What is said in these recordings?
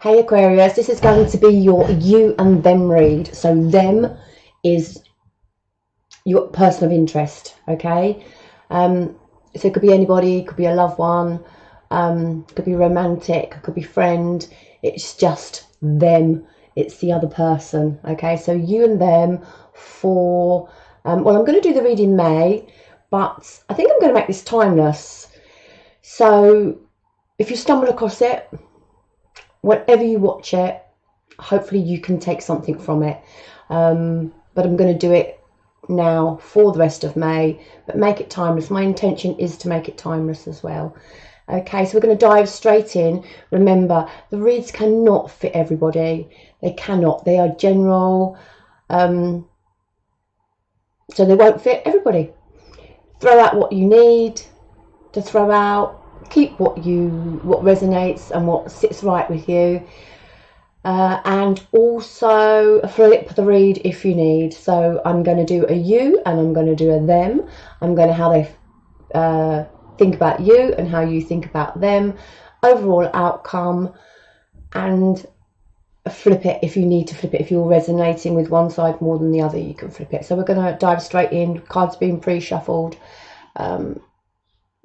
Hey Aquarius, this is going to be your you and them read. So them is your person of interest, okay? So it could be anybody, it could be a loved one, could be romantic, could be friend. It's just them. It's the other person, okay? So you and them for, well, I'm going to do the read in May, but I think I'm going to make this timeless. So if you stumble across it, whenever you watch it, hopefully you can take something from it. But I'm going to do it now for the rest of May, but make it timeless. My intention is to make it timeless as well. Okay, so we're going to dive straight in. Remember, the reads cannot fit everybody. They cannot. They are general, so they won't fit everybody. Throw out what you need to throw out. Keep what resonates and what sits right with you, and also flip the read if you need. So I'm going to do a you and I'm going to do a them. I'm going to how they think about you and how you think about them, overall outcome, and flip it if you need to flip it. If you're resonating with one side more than the other, you can flip it. So we're going to dive straight in. Cards being pre-shuffled.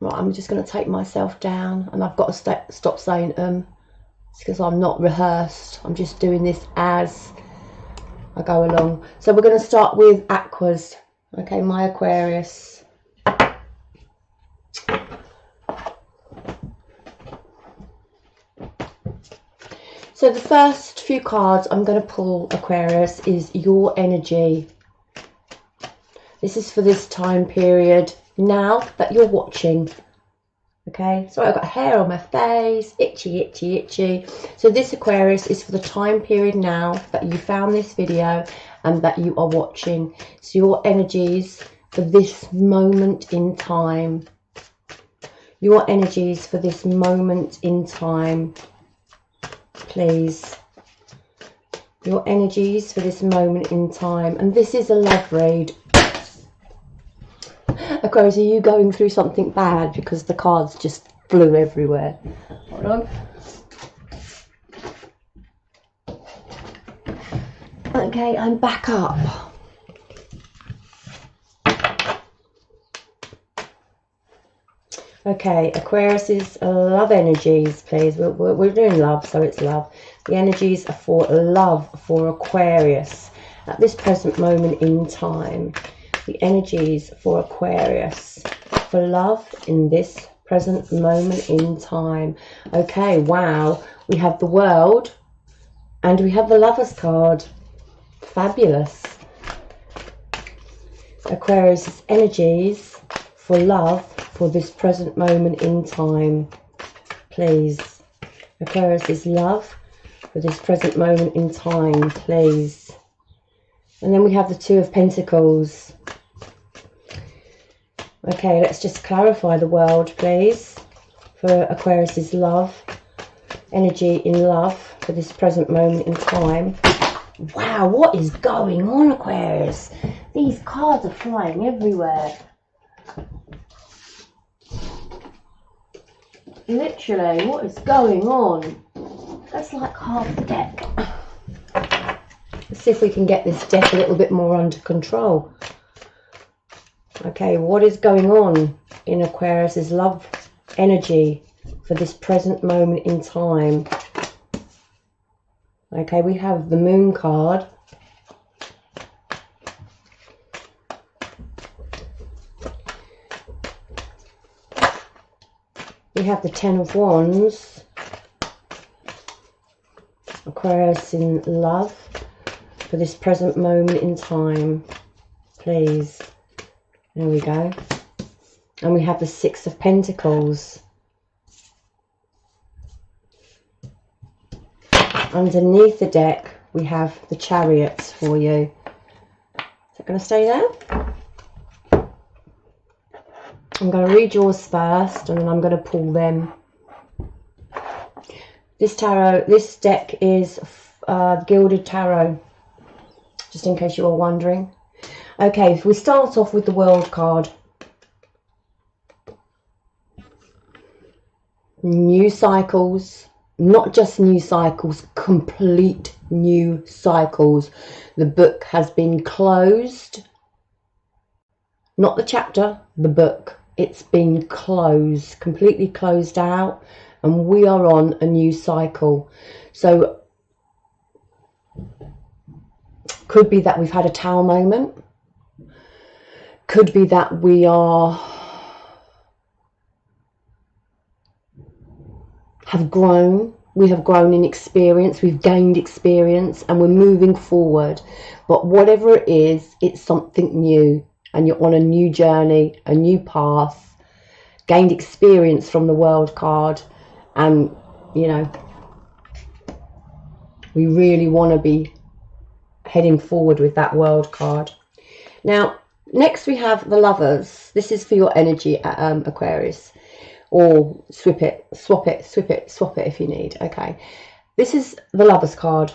Right, I'm just going to take myself down, and I've got to stop saying it's because I'm not rehearsed. I'm just doing this as I go along. So we're going to start with Aquas. Okay, my Aquarius. So the first few cards I'm going to pull, Aquarius, is your energy. This is for this time period now that you're watching. Okay, sorry, I've got hair on my face, itchy, itchy, itchy. So this Aquarius is for the time period now that you found this video and that you are watching. So your energies for this moment in time. Your energies for this moment in time, please. Your energies for this moment in time. And this is a love read. Aquarius, are you going through something bad? Because the cards just flew everywhere. Hold on. Okay, I'm back up. Okay, Aquarius's love energies, please. We're doing love, so it's love. The energies are for love for Aquarius at this present moment in time. The energies for Aquarius for love in this present moment in time. Okay, wow. We have the World and we have the Lovers card. Fabulous. Aquarius' energies for love for this present moment in time, please. Aquarius' love for this present moment in time, please. And then we have the Two of Pentacles. Okay, let's just clarify the World, please, for Aquarius's love, energy in love for this present moment in time. Wow, what is going on, Aquarius? These cards are flying everywhere. Literally, what is going on? That's like half the deck. Let's see if we can get this deck a little bit more under control. Okay, what is going on in Aquarius's love energy for this present moment in time? Okay, we have the Moon card. We have the Ten of Wands. Aquarius in love for this present moment in time, please. There we go. And we have the Six of Pentacles. Underneath the deck, we have the Chariots for you. Is it going to stay there? I'm going to read yours first, and then I'm going to pull them. This deck is Gilded Tarot, just in case you were wondering. Okay, if we start off with the World card. New cycles, not just new cycles, complete new cycles. The book has been closed, not the chapter, the book. It's been closed, completely closed out, and we are on a new cycle. So could be that we've had a Tower moment, could be that we have grown in experience, we've gained experience, and we're moving forward. But whatever it is, it's something new, and you're on a new journey, a new path, gained experience from the World card. And you know, we really want to be heading forward with that World card. Now next we have the Lovers. This is for your energy, Aquarius, or swap it if you need. Okay, this is the Lovers card.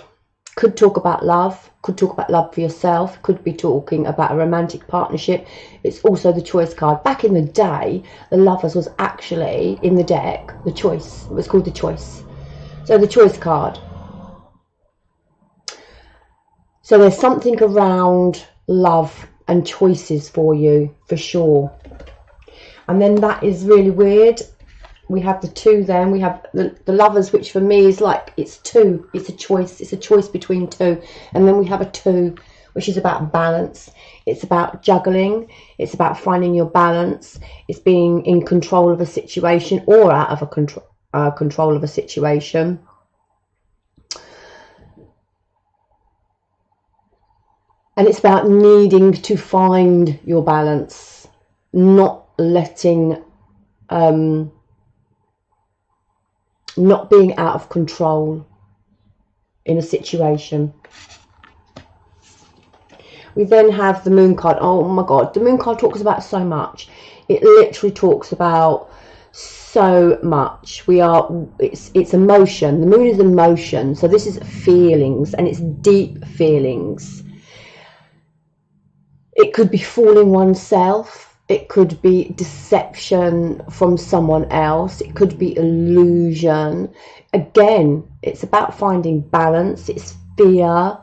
Could talk about love, could talk about love for yourself, could be talking about a romantic partnership. It's also the Choice card. Back in the day, the Lovers was actually in the deck the Choice. It was called the Choice. So the Choice card. So there's something around love and choices for you, for sure. And then that is really weird. We have the two, then we have the Lovers, which for me is like, it's two, it's a choice between two. And then we have a two, which is about balance. It's about juggling, it's about finding your balance, it's being in control of a situation or out of a control of a situation. And it's about needing to find your balance, not letting not being out of control in a situation. We then have the Moon card. Oh my God, the Moon card talks about so much. It literally talks about so much. It's emotion. The Moon is emotion. So this is feelings, and it's deep feelings. It could be fooling oneself. It could be deception from someone else. It could be illusion. Again, it's about finding balance. It's fear.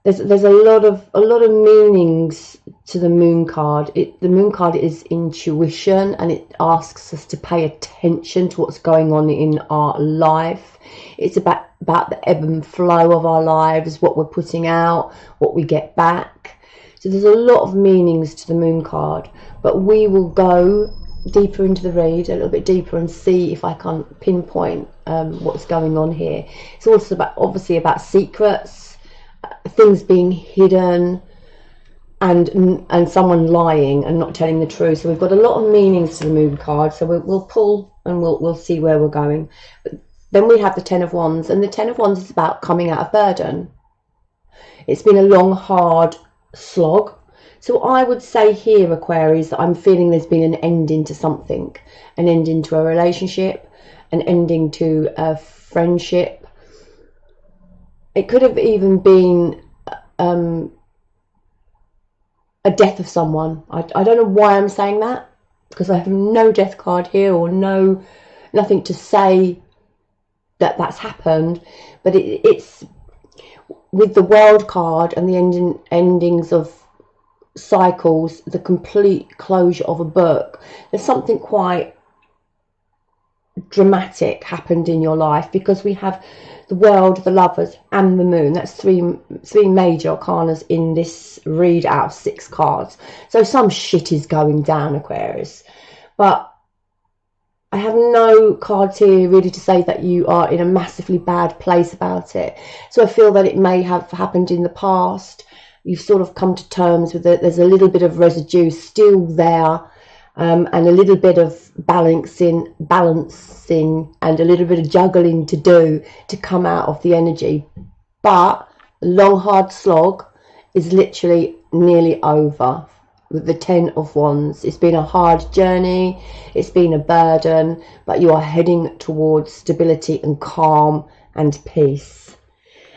There's a lot of meanings to the Moon card. The Moon card is intuition, and it asks us to pay attention to what's going on in our life. It's about the ebb and flow of our lives, what we're putting out, what we get back. So there's a lot of meanings to the Moon card, but we will go deeper into the read, a little bit deeper, and see if I can pinpoint what's going on here. It's also obviously about secrets, things being hidden, and someone lying and not telling the truth. So we've got a lot of meanings to the Moon card. So we'll pull and we'll see where we're going. But then we have the Ten of Wands, and the Ten of Wands is about coming out of burden. It's been a long, hard slog. So I would say here, Aquarius, that I'm feeling there's been an ending to something, an ending to a relationship, an ending to a friendship. It could have even been a death of someone. I don't know why I'm saying that, because I have no death card here, or nothing to say that that's happened. But it's with the World card and the endings of cycles, the complete closure of a book. There's something quite dramatic happened in your life, because we have the World, the Lovers, and the Moon. That's three major arcanas in this read out of 6 cards. So some shit is going down, Aquarius. But I have no cards here really to say that you are in a massively bad place about it. So I feel that it may have happened in the past. You've sort of come to terms with it. There's a little bit of residue still there, and a little bit of balancing and a little bit of juggling to do to come out of the energy. But the long, hard slog is literally nearly over. With the Ten of Wands, it's been a hard journey, it's been a burden, but you are heading towards stability and calm and peace.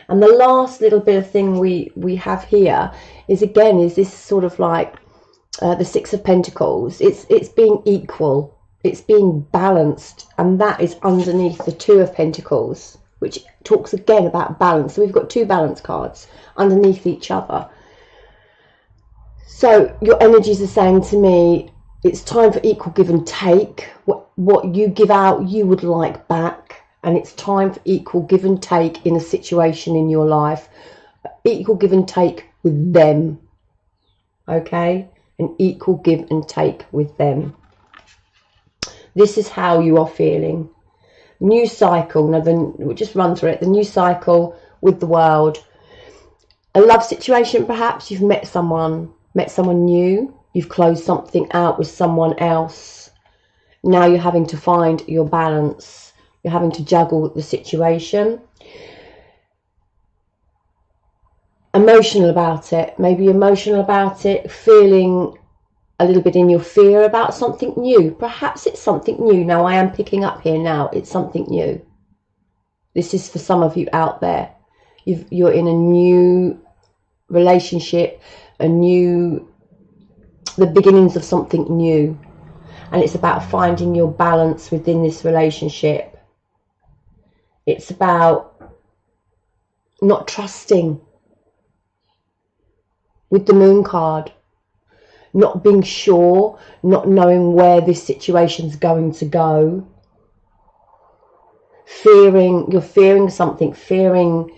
And the last little bit of thing we have here is this sort of like the Six of Pentacles. It's being equal. It's being balanced, and that is underneath the Two of Pentacles, which talks again about balance. So we've got two balance cards underneath each other. So your energies are saying to me, it's time for equal give and take. What you give out, you would like back. And it's time for equal give and take in a situation in your life. Equal give and take with them. Okay? An equal give and take with them. This is how you are feeling. New cycle. Now then, we'll just run through it. The new cycle with the world. A love situation, perhaps. You've met someone new. You've closed something out with someone else. Now you're having to find your balance. You're having to juggle the situation. Emotional about it. Maybe emotional about it. Feeling a little bit in your fear about something new. Perhaps it's something new. Now I am picking up here now. It's something new. This is for some of you out there. You're in a new relationship, the beginnings of something new. And it's about finding your balance within this relationship. It's about not trusting with the Moon card. Not being sure, not knowing where this situation's going to go. You're fearing something, fearing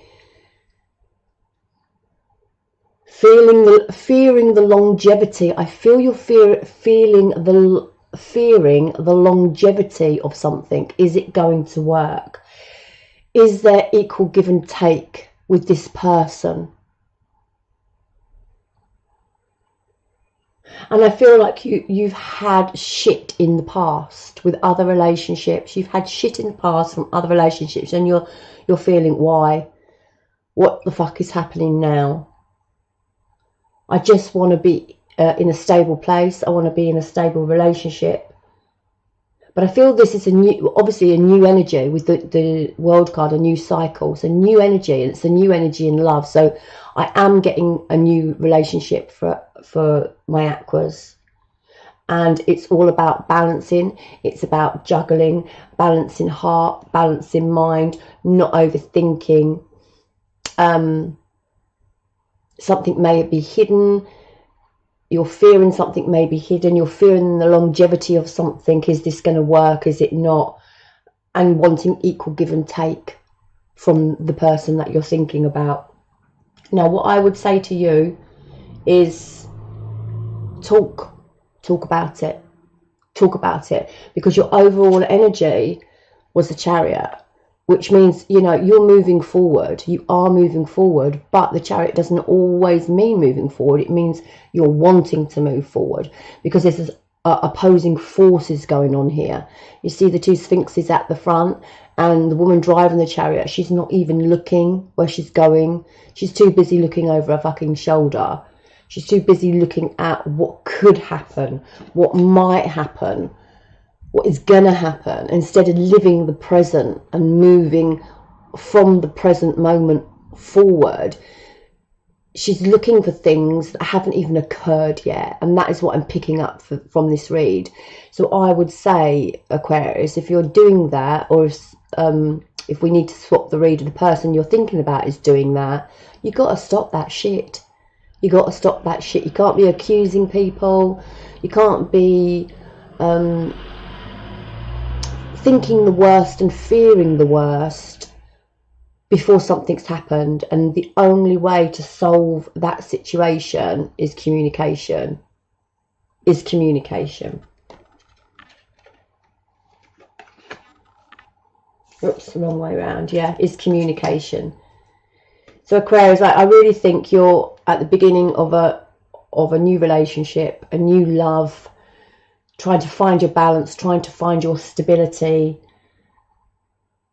the longevity. I feel you're fearing the longevity of something. Is it going to work? Is there equal give and take with this person? And I feel like you've had shit in the past with other relationships. You've had shit in the past from other relationships, and you're feeling, why? What the fuck is happening now? I just want to be in a stable place. I want to be in a stable relationship. But I feel this is obviously a new energy with the World card, a new cycle. It's a new energy, and it's a new energy in love. So I am getting a new relationship for my Aquas. And it's all about balancing. It's about juggling, balancing heart, balancing mind, not overthinking. Something may be hidden. You're fearing something may be hidden. You're fearing the longevity of something. Is this going to work? Is it not? And wanting equal give and take from the person that you're thinking about. Now, what I would say to you is talk about it. Talk about it, because your overall energy was the Chariot, which means, you know, you're moving forward. You are moving forward, but the Chariot doesn't always mean moving forward. It means you're wanting to move forward, because there's opposing forces going on here. You see the two Sphinxes at the front, and the woman driving the Chariot, she's not even looking where she's going. She's too busy looking over her fucking shoulder. She's too busy looking at what could happen, what might happen, what is gonna happen, instead of living the present and moving from the present moment forward. She's looking for things that haven't even occurred yet, and that is what I'm picking up from this read. So I would say, Aquarius, if you're doing that, or if we need to swap the read, the person you're thinking about is doing that, you got to stop that shit. You got to stop that shit. You can't be accusing people. You can't be thinking the worst and fearing the worst before something's happened. And the only way to solve that situation is communication. Oops, the wrong way around. Yeah, is communication. So Aquarius, I really think you're at the beginning of a new relationship, a new love, trying to find your balance, trying to find your stability,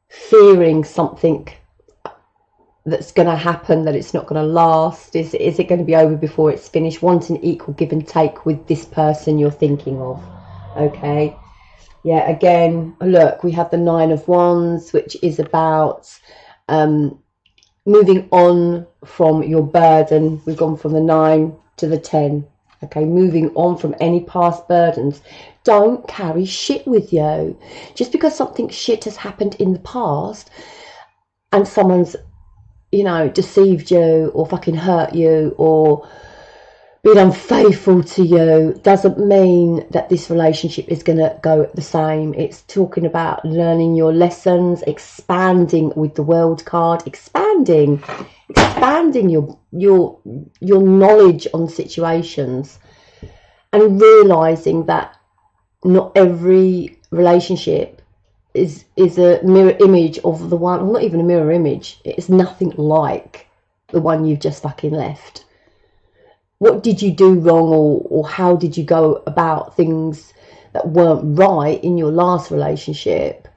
fearing something that's going to happen, that it's not going to last. Is it going to be over before it's finished? Wanting equal give and take with this person you're thinking of. Okay. Yeah, again, look, we have the Nine of Wands, which is about moving on from your burden. We've gone from the 9 to the 10. Okay, moving on from any past burdens. Don't carry shit with you. Just because something shit has happened in the past and someone's, you know, deceived you or fucking hurt you or been unfaithful to you doesn't mean that this relationship is going to go the same. It's talking about learning your lessons, expanding with the world card, expanding your knowledge on situations, and realizing that not every relationship is a mirror image of the one, well, not even a mirror image. It's nothing like the one you've just fucking left. What did you do wrong, or how did you go about things that weren't right in your last relationship?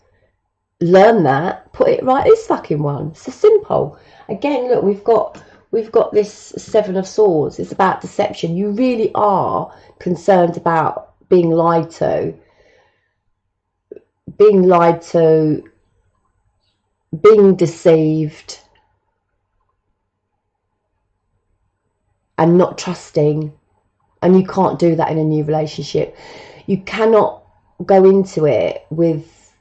Learn that, put it right this fucking one. It's so simple. Again, look, we've got this Seven of Swords. It's about deception. You really are concerned about being lied to, being deceived, and not trusting. And you can't do that in a new relationship. You cannot go into it with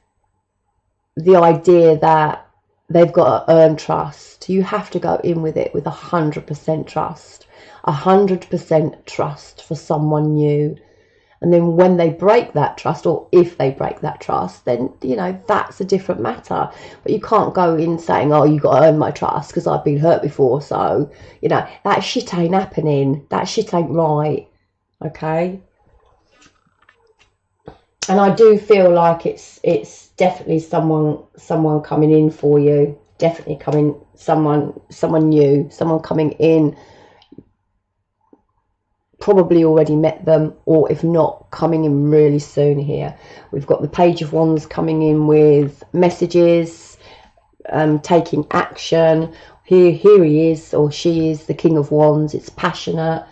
the idea that they've got to earn trust. You have to go in with it with 100% trust. 100% trust for someone new. And then when they break that trust, or if they break that trust, then, you know, that's a different matter. But you can't go in saying, oh, you got to earn my trust because I've been hurt before. So, you know, that shit ain't happening. That shit ain't right. Okay? And I do feel like it's definitely someone coming in for you. Definitely someone new, someone coming in. Probably already met them, or if not, coming in really soon here. We've got the Page of Wands coming in with messages, taking action. Here he is, or she is, the King of Wands. It's passionate.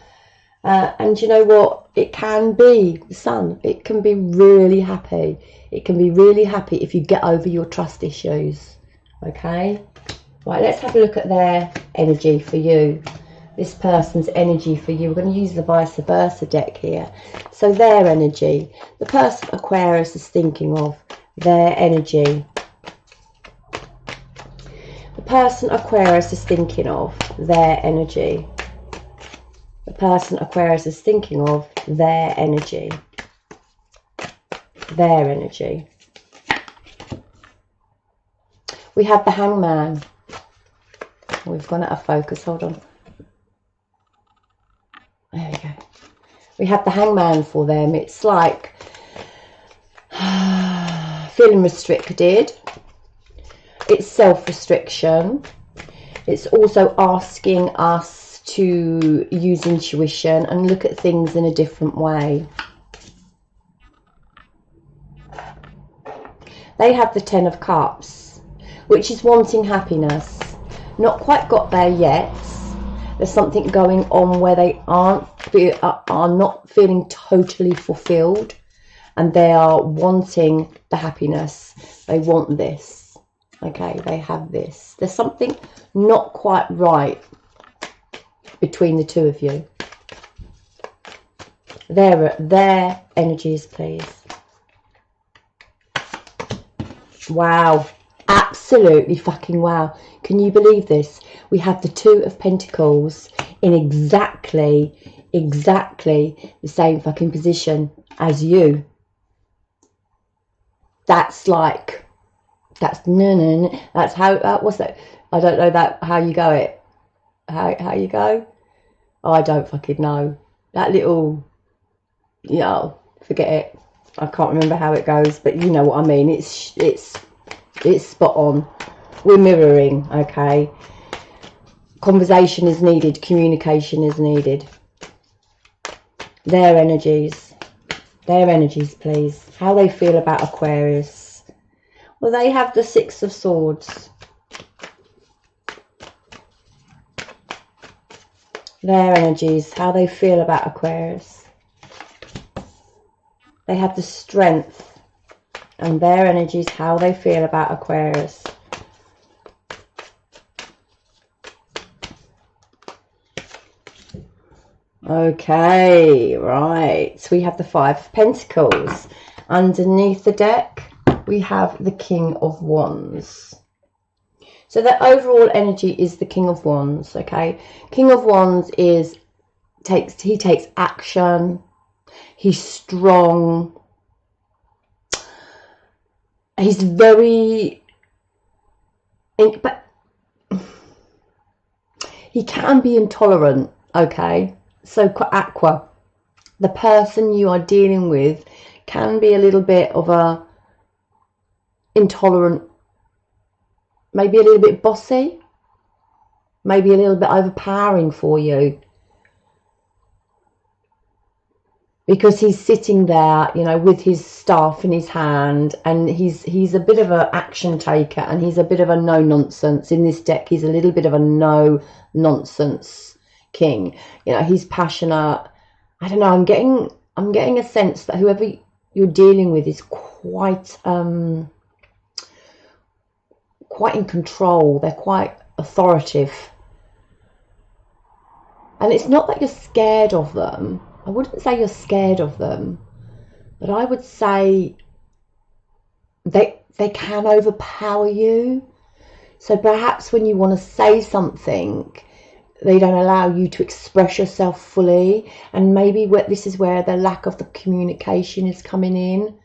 And you know what? It can be the Sun. It can be really happy. It can be really happy if you get over your trust issues. Okay? Right, let's have a look at their energy for you. This person's energy for you. We're going to use the vice versa deck here. So their energy, the person Aquarius is thinking of, their energy. The person Aquarius is thinking of, their energy. The person Aquarius is thinking of, their energy. Their energy. We have the Hangman. We've gone out of focus. Hold on. There we go. We have the Hangman for them. It's like feeling restricted. It's self-restriction. It's also asking us to use intuition and look at things in a different way. They have the Ten of Cups, which is wanting happiness. Not quite got there yet. There's something going on where they are not feeling totally fulfilled, and they are wanting the happiness. They want this. Okay, they have this. There's something not quite right between the two of you. Their energies, please. Wow. Absolutely fucking wow. Can you believe this? We have the Two of Pentacles in exactly the same fucking position as you. That's like, that's no. That's how, what's that? I don't know that, how you go it. How you go? Oh, I don't fucking know. That little, you know, forget it. I can't remember how it goes, but you know what I mean. It's spot on. We're mirroring, okay? Conversation is needed. Communication is needed. Their energies. Their energies, please. How they feel about Aquarius. Well, they have the Six of Swords. Their energies. How they feel about Aquarius. They have the Strength. And their energies, how they feel about Aquarius. Okay, right. So we have the Five of Pentacles. Underneath the deck, we have the King of Wands. So the overall energy is the King of Wands, okay? King of Wands is he takes action. He's strong. He's very, but he can be intolerant, okay? So Aqua, the person you are dealing with can be a little bit of a intolerant, maybe a little bit bossy, maybe a little bit overpowering for you, because he's sitting there, you know, with his staff in his hand, and he's a bit of an action taker, and he's a bit of a no nonsense. In this deck, he's a little bit of a no nonsense king. You know, he's passionate. I don't know, I'm getting a sense that whoever you're dealing with is quite in control. They're quite authoritative. And it's not that you're scared of them. I wouldn't say you're scared of them, but I would say they can overpower you. So perhaps when you want to say something, they don't allow you to express yourself fully, and maybe this is where the lack of the communication is coming in.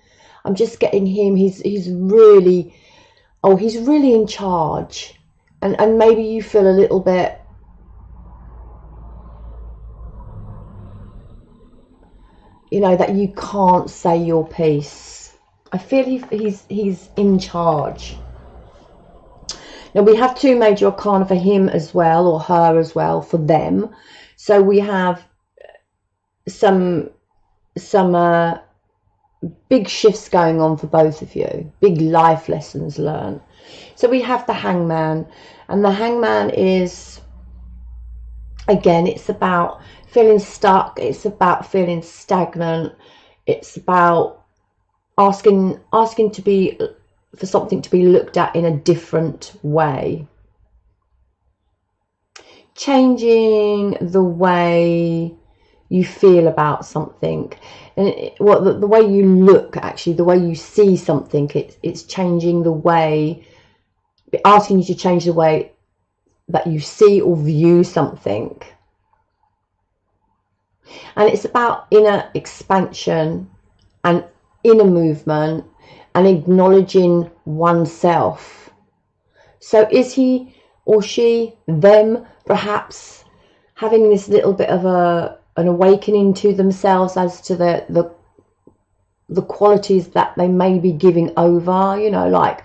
I'm just getting him. He's really in charge, and maybe you feel a little bit, you know, that you can't say your piece. I feel he's in charge. Now we have two major arcana for him as well, or her as well, for them. So we have some big shifts going on for both of you, big life lessons learned. So we have the Hangman, and the Hangman is, again, it's about feeling stuck, it's about feeling stagnant, it's about asking for something to be looked at in a different way, changing the way you feel about something, and the way you look, actually the way you see something. It's changing the way, asking you to change the way that you see or view something. And it's about inner expansion and inner movement and acknowledging oneself. So is he or she, them, perhaps having this little bit of an awakening to themselves as to the qualities that they may be giving over? You know, like,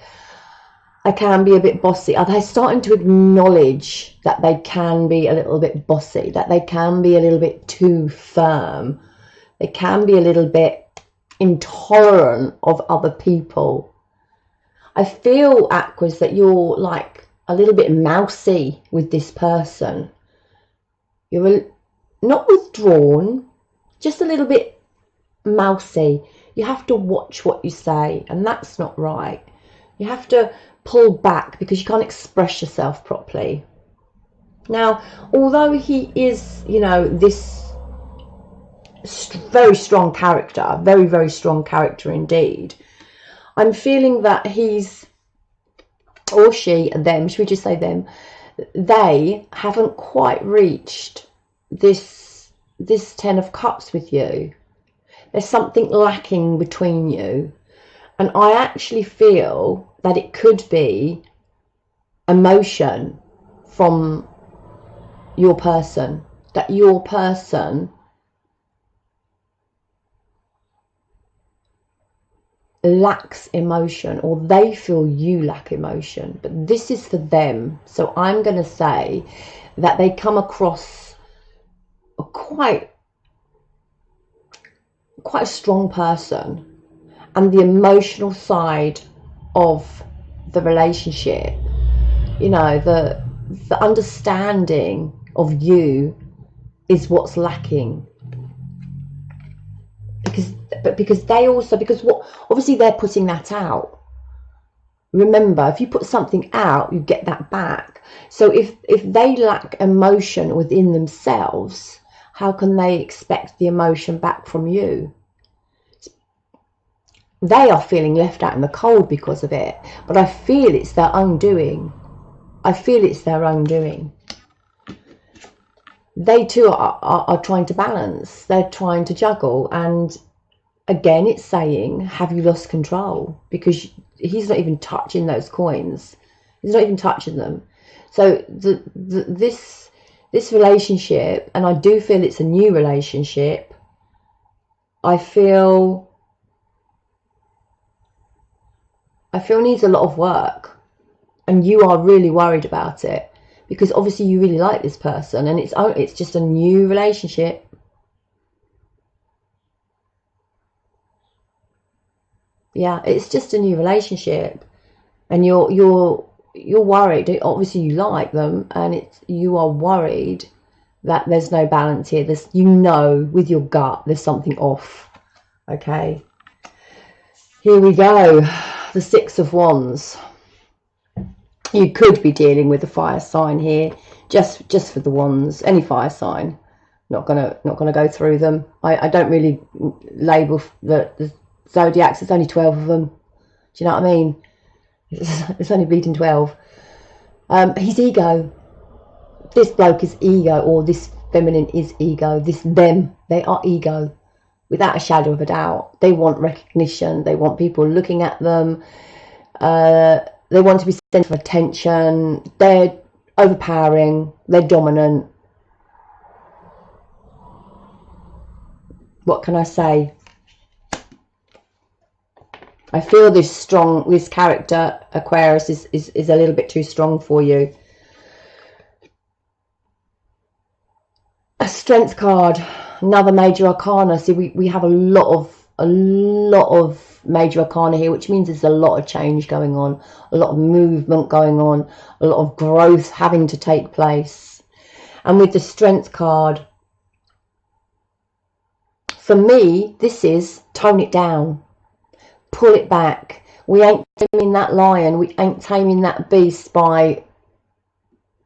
I can be a bit bossy. Are they starting to acknowledge that they can be a little bit bossy, that they can be a little bit too firm, they can be a little bit intolerant of other people? I feel, Aquas, that you're like a little bit mousy with this person. You're not withdrawn, just a little bit mousy. You have to watch what you say, and that's not right. You have to pull back because you can't express yourself properly. Now, although he is, you know, this very strong character, very, very strong character indeed, I'm feeling that he's, or she, them, should we just say them, they haven't quite reached this Ten of Cups with you. There's something lacking between you. And I actually feel that it could be emotion from your person, that your person lacks emotion, or they feel you lack emotion. But this is for them. So I'm going to say that they come across a quite a strong person, and the emotional side of the relationship, you know, the understanding of you is what's lacking. Because they also, because what, obviously they're putting that out. Remember, if you put something out, you get that back. So if they lack emotion within themselves, how can they expect the emotion back from you? They are feeling left out in the cold because of it, but I feel it's their own doing. I feel it's their own doing. They too are trying to balance. They're trying to juggle. And again, it's saying, have you lost control? Because he's not even touching those coins. He's not even touching them. So this relationship, and I do feel it's a new relationship, I feel needs a lot of work, and you are really worried about it, because obviously you really like this person, and it's just a new relationship. Yeah, it's just a new relationship, and you're worried. Obviously you like them, and you are worried that there's no balance here. There's, you know, with your gut there's something off. Okay, here we go. The Six of Wands. You could be dealing with a fire sign here, just for the wands. Any fire sign. Not gonna go through them. I don't really label the zodiacs. It's only 12 of them. Do you know what I mean? It's only bleeding 12. His ego. This bloke is ego, or this feminine is ego. They are ego, without a shadow of a doubt. They want recognition. They want people looking at them. They want to be centre of attention. They're overpowering. They're dominant. What can I say? I feel this character, Aquarius, is a little bit too strong for you. A Strength card, another major arcana. See, we have a lot of major arcana here, which means there's a lot of change going on, a lot of movement going on, a lot of growth having to take place. And with the Strength card, for me, this is tone it down, pull it back. We ain't taming that lion, we ain't taming that beast by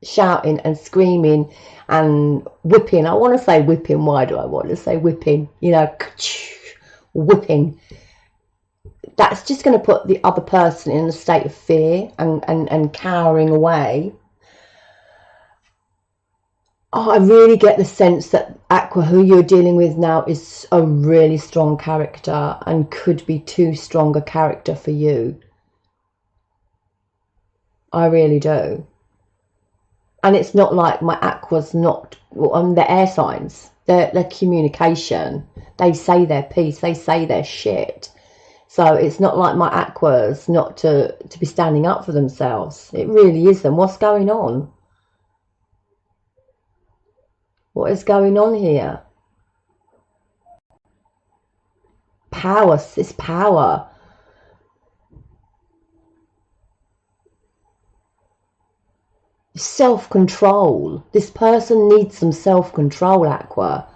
shouting and screaming and whipping. I want to say whipping. Why do I want to say whipping? You know, whipping. That's just going to put the other person in a state of fear and cowering away. Oh, I really get the sense that Aqua, who you're dealing with now, is a really strong character and could be too strong a character for you. I really do. And it's not like my Aqua's not on the air signs. Their communication. They say their piece. They say their shit. So it's not like my Aqua's not to be standing up for themselves. It really isn't. What's going on? What is going on here? Power. It's power. Self-control. This person needs some self-control, Aqua.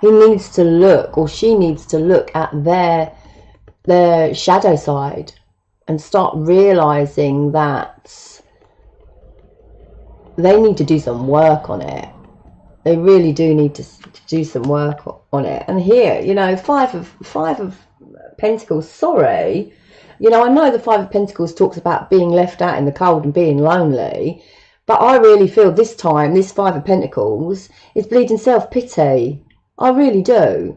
He needs to look, or she needs to look at their shadow side and start realizing that they need to do some work on it. They really do need to do some work on it. And here, you know, five of Pentacles. Sorry, you know, I know the Five of Pentacles talks about being left out in the cold and being lonely, but I really feel this time this Five of Pentacles is bleeding self-pity. I really do.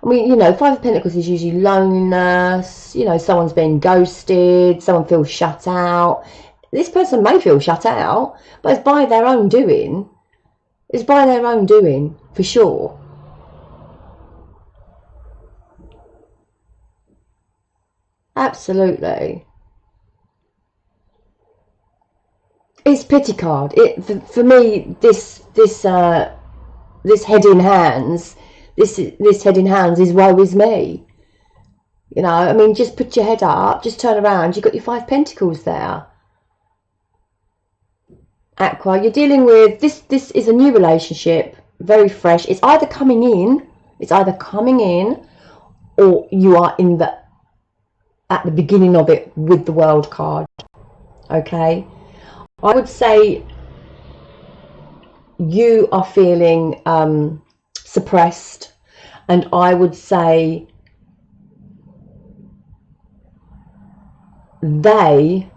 I mean, you know, Five of Pentacles is usually loneliness. You know, someone's being ghosted. Someone feels shut out. This person may feel shut out, but it's by their own doing. It's by their own doing, for sure. Absolutely. It's pity card. For me, this head in hands, this head in hands is woe is me. You know, I mean, just put your head up, just turn around. You've got your Five Pentacles there. Aqua, you're dealing with this is a new relationship, very fresh. It's either coming in, or you are at the beginning of it with the World card. Okay, I would say you are feeling suppressed, and I would say they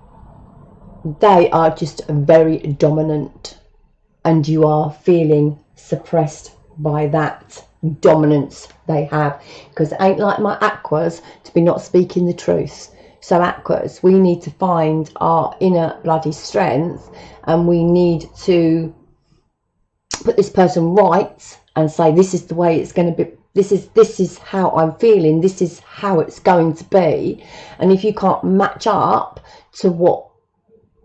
are just very dominant, and you are feeling suppressed by that dominance they have, because it ain't like my aquas to be not speaking the truth. So aquas, we need to find our inner bloody strength, and we need to put this person right and say, this is the way it's going to be, this is how I'm feeling, this is how it's going to be. And if you can't match up to what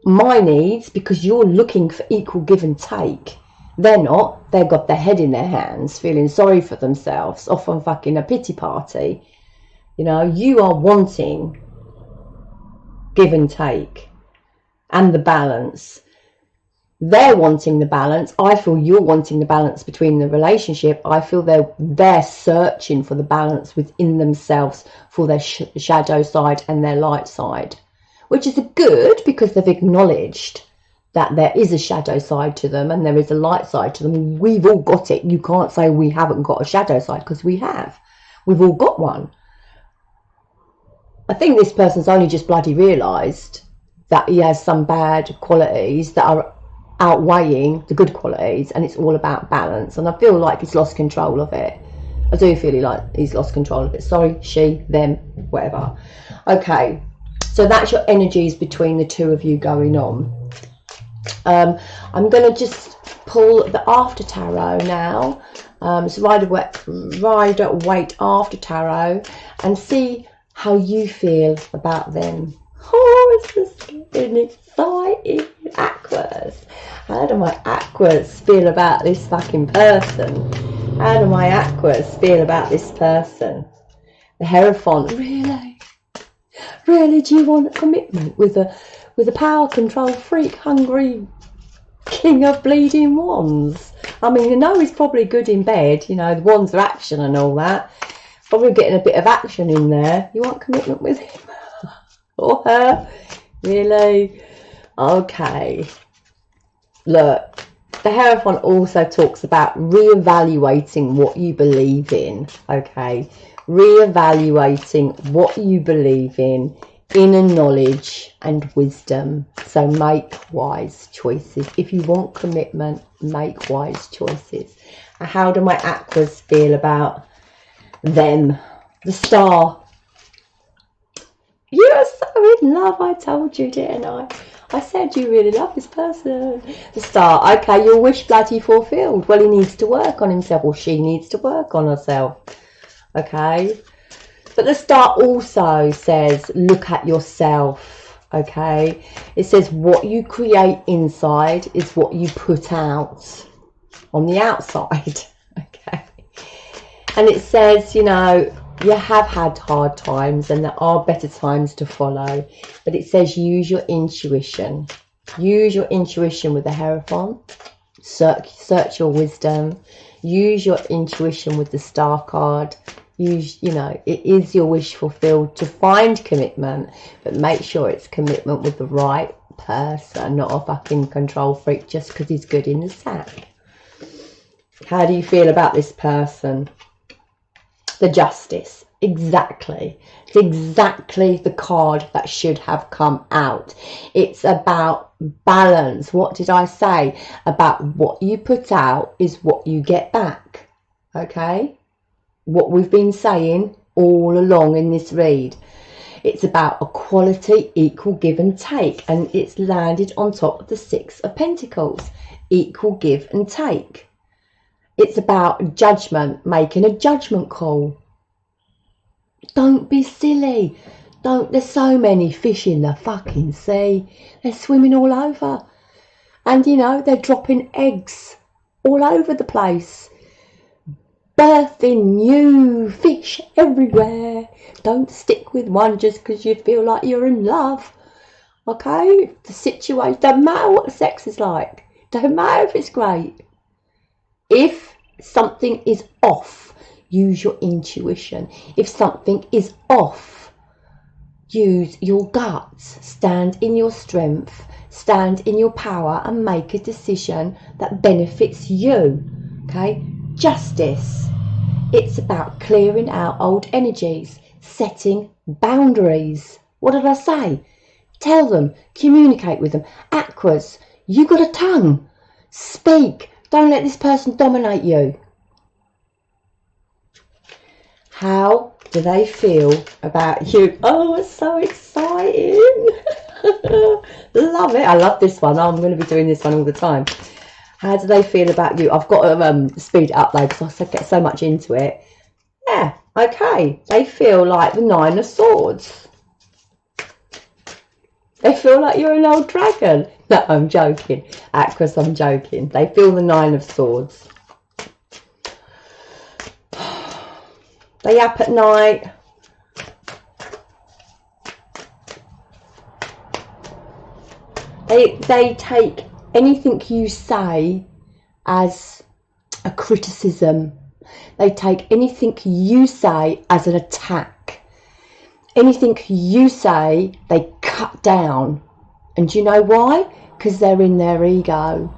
my needs, because you're looking for equal give and take, they're not, they've got their head in their hands feeling sorry for themselves, off on fucking a pity party. You know, you are wanting give and take and the balance. They're wanting the balance. I feel you're wanting the balance between the relationship. I feel they're searching for the balance within themselves, for their shadow side and their light side, which is good, because they've acknowledged that there is a shadow side to them and there is a light side to them. We've all got it. You can't say we haven't got a shadow side, because we have. We've all got one. I think this person's only just bloody realised that he has some bad qualities that are outweighing the good qualities, and it's all about balance. And I feel like he's lost control of it. I do feel like he's lost control of it. Sorry, she, them, whatever. Okay, so that's your energies between the two of you going on. I'm going to just pull the after tarot now. So Rider-Waite after tarot, and see how you feel about them. Oh, it's just getting exciting. Aquas. How do my aquas feel about this fucking person? How do my aquas feel about this person? The Hierophant. Really? Really, do you want a commitment with a power control freak, hungry king of bleeding wands? I mean, you know he's probably good in bed. You know, the wands are action and all that. Probably getting a bit of action in there. You want commitment with him or her? Really? Okay. Look, the Hierophant also talks about reevaluating what you believe in. Okay, reevaluating what you believe in, inner knowledge and wisdom. So make wise choices. If you want commitment, make wise choices. How do my aquas feel about them? The Star. You are so in love, I told you, didn't I? I said you really love this person. The Star. Okay, your wish bloody fulfilled. Well, he needs to work on himself, or she needs to work on herself. Okay. But the Star also says, look at yourself. Okay. It says what you create inside is what you put out on the outside. Okay. And it says, you know, you have had hard times and there are better times to follow, but it says use your intuition. Use your intuition with the Hierophant. Search your wisdom. Use your intuition with the Star card. Use, you know, it is your wish fulfilled to find commitment, but make sure it's commitment with the right person, not a fucking control freak just because he's good in the sack. How do you feel about this person? The Justice. Exactly. It's exactly the card that should have come out. It's about balance. What did I say? About what you put out is what you get back. Okay? What we've been saying all along in this read. It's about equality, equal give and take. And it's landed on top of the Six of Pentacles. Equal give and take. It's about judgment, making a judgment call. Don't be silly. There's so many fish in the fucking sea. They're swimming all over. And, you know, they're dropping eggs all over the place. Birthing new fish everywhere. Don't stick with one just because you feel like you're in love. Okay? The situation, don't matter what the sex is like. Don't matter if it's great. If something is off, use your intuition. If something is off, use your guts. Stand in your strength, stand in your power and make a decision that benefits you. Okay? justice. It's about clearing out old energies, setting boundaries. What did I say? Tell them, communicate with them. Aquas, you got a tongue. Speak. Don't let this person dominate you. How do they feel about you? Oh, it's so exciting. Love it. I love this one. I'm going to be doing this one all the time. How do they feel about you? I've got to speed it up though, because I get so much into it. Yeah, okay. They feel like the 9 of Swords. They feel like you're an old dragon. No, I'm joking. Aquas, I'm joking. They feel the 9 of Swords. They up at night. They take anything you say as a criticism. They take anything you say as an attack. Anything you say, they cut down. And do you know why? Because they're in their ego.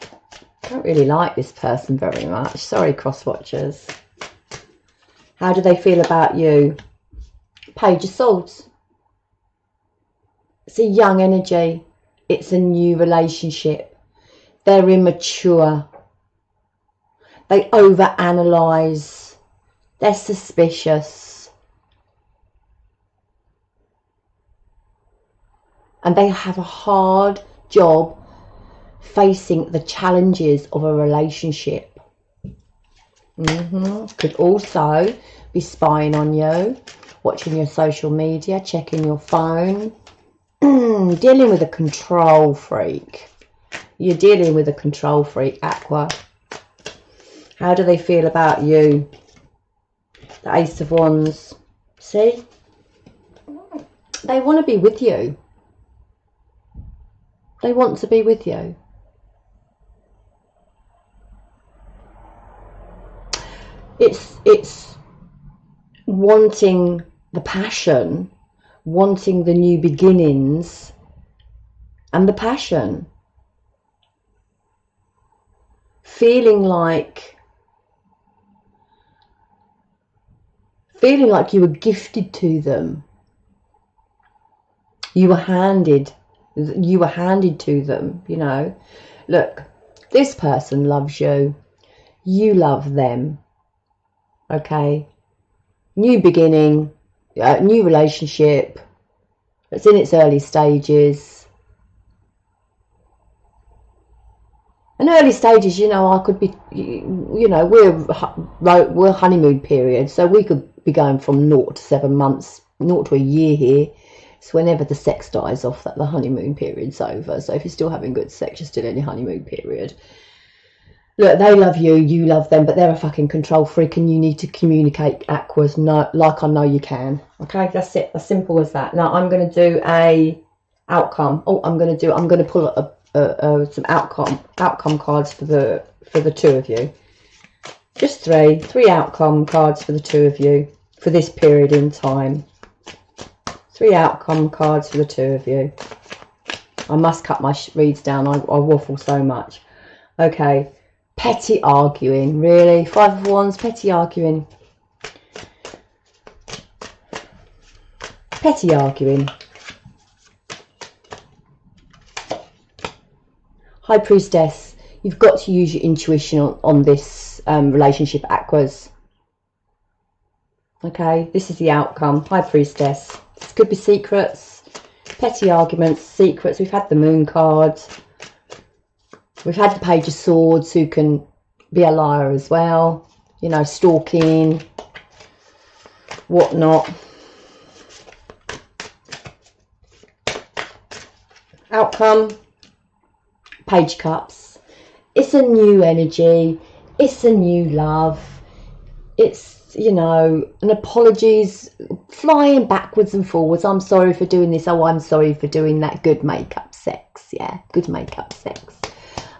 I don't really like this person very much. Sorry, cross-watchers. How do they feel about you? Page of Swords. It's a young energy. It's a new relationship. They're immature. They overanalyze. They're suspicious. And they have a hard job facing the challenges of a relationship. Could also be spying on you, watching your social media, checking your phone, dealing with a control freak. You're dealing with a control freak, Aqua. How do they feel about you? The Ace of Wands. See? They want to be with you. They want to be with you. It's wanting the passion, wanting the new beginnings and the passion. Feeling like you were gifted to them. You were handed to them, you know. Look, this person loves you. You love them. Okay, new beginning, new relationship. It's in its early stages. And early stages, you know, I could be, you know, we're honeymoon period, so we could be going from 0 to 7 months, 0 to a year here. It's whenever the sex dies off that the honeymoon period's over. So if you're still having good sex, you're still in your honeymoon period. Look, they love you, you love them, but they're a fucking control freak, and you need to communicate, Aquas, like I know you can. Okay, that's it, as simple as that. Now I'm going to do a outcome. Oh, I'm going to pull some outcome cards for the two of you. Just three outcome cards for the two of you for this period in time. 3 outcome cards for the two of you. I must cut my reads down. I waffle so much. Okay. Petty arguing, really? 5 of Wands, petty arguing. Petty arguing. High Priestess, you've got to use your intuition on this relationship, Aquas. Okay, this is the outcome. High Priestess. This could be secrets, petty arguments, secrets. We've had the Moon card. We've had the Page of Swords, who can be a liar as well. You know, stalking, whatnot. Outcome, Page Cups. It's a new energy. It's a new love. It's, you know, an apologies, flying backwards and forwards. I'm sorry for doing this. Oh, I'm sorry for doing that. Good makeup sex. Yeah, good makeup sex.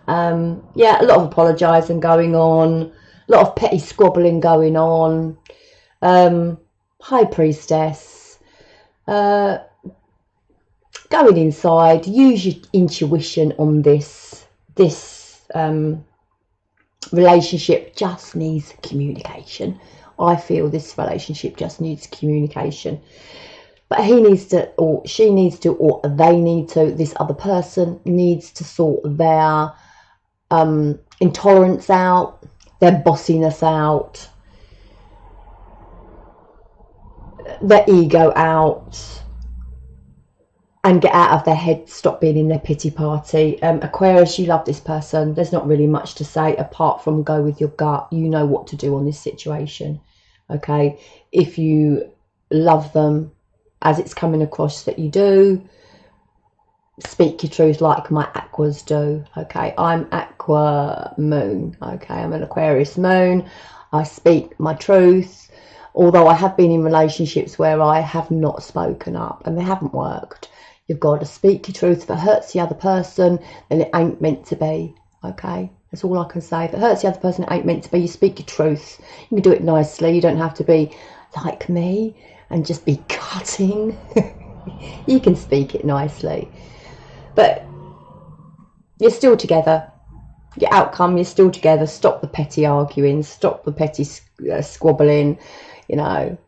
Yeah, a lot of apologising going on, a lot of petty squabbling going on. High Priestess, going inside. Use your intuition on this relationship just needs communication. I feel this relationship just needs communication. But he needs to, or she needs to, or they need to, this other person needs to sort their intolerance out, their bossiness out, their ego out, and get out of their head, stop being in their pity party. Aquarius, you love this person. There's not really much to say apart from go with your gut. You know what to do on this situation, okay? If you love them, as it's coming across that you do, speak your truth like my Aquas do, okay? I'm Aqua Moon, okay? I'm an Aquarius Moon. I speak my truth, although I have been in relationships where I have not spoken up and they haven't worked. You've got to speak your truth. If it hurts the other person, then it ain't meant to be, okay? That's all I can say. If it hurts the other person, it ain't meant to be. You speak your truth. You can do it nicely. You don't have to be like me and just be cutting. You can speak it nicely. But you're still together. Your outcome, you're still together. Stop the petty arguing. Stop the petty squabbling. You know,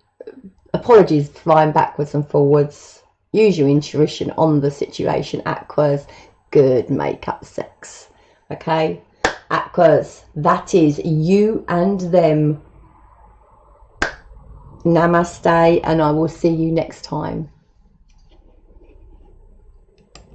apologies flying backwards and forwards. Use your intuition on the situation. Aquas, good make-up sex. Okay? Aquas, that is you and them. Namaste, and I will see you next time.